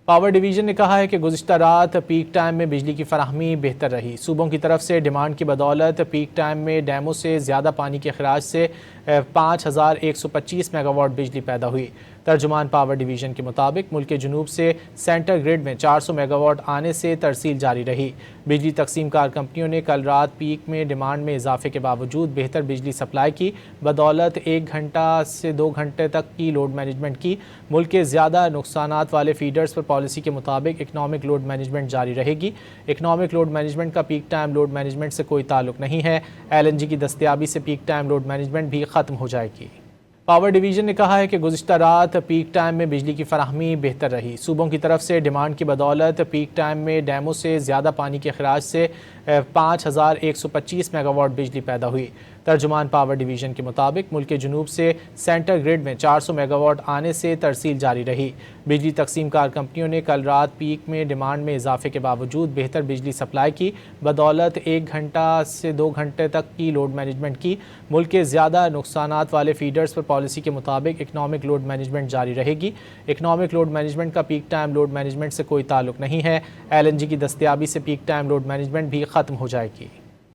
Power division ने कहा है कि गुज़िश्ता रात पीक टाइम में बिजली की फराहमी बेहतर रही। सूबों की तरफ से डिमांड की बदौलत पीक टाइम में डैमों से ज़्यादा पानी के अखराज से 5125 मेगावाट बिजली पैदा हुई। तर्जुमान पावर डिवीज़न के मुताबिक मुल्क के जुनूब से सेंटर ग्रिड में 400 मेगावाट आने से तरसील जारी रही। बिजली तकसीम कार कंपनियों ने कल रात पीक में डिमांड में इजाफे के बावजूद बेहतर बिजली सप्लाई की बदौलत 1 घंटा से 2 घंटे तक की लोड मैनेजमेंट की। मुल्क के ज़्यादा नुकसानात वाले फीडर्स पर पॉलिसी के मुताबिक इकनॉमिक लोड मैनेजमेंट जारी रहेगी। इकनॉमिक लोड मैनेजमेंट का पीक टाइम लोड मैनेजमेंट से कोई ताल्लुक नहीं है। LNG की दस्तयाबी से पीक टाइम लोड मैनेजमेंट भी ख़त्म हो जाएगी। पावर डिवीज़न ने कहा है कि गुज़िश्ता रात पीक टाइम में बिजली की फराहमी बेहतर रही। सूबों की तरफ से डिमांड की बदौलत पीक टाइम में डैमों से ज़्यादा पानी के अखराज से 5125 मेगावाट बिजली पैदा हुई। तर्जुमान पावर डिवीज़न के मुताबिक मुल्क के जुनूब से सेंटर ग्रिड में 400 मेगावाट आने से तरसील जारी रही। बिजली तकसीम कार कंपनियों ने कल रात पीक में डिमांड में इजाफे के बावजूद बेहतर बिजली सप्लाई की बदौलत 1 घंटा से 2 घंटे तक की लोड मैनेजमेंट की। मुल्क के ज़्यादा नुकसानात वाले फीडर्स पर पॉलिसी के मुताबिक इकनॉमिक लोड मैनेजमेंट जारी रहेगी। इकनॉमिक लोड मैनेजमेंट का पीक टाइम लोड मैनेजमेंट से कोई ताल्लुक नहीं है। LNG की दस्तयाबी से पीक टाइम लोड मैनेजमेंट भी ख़त्म हो जाएगी।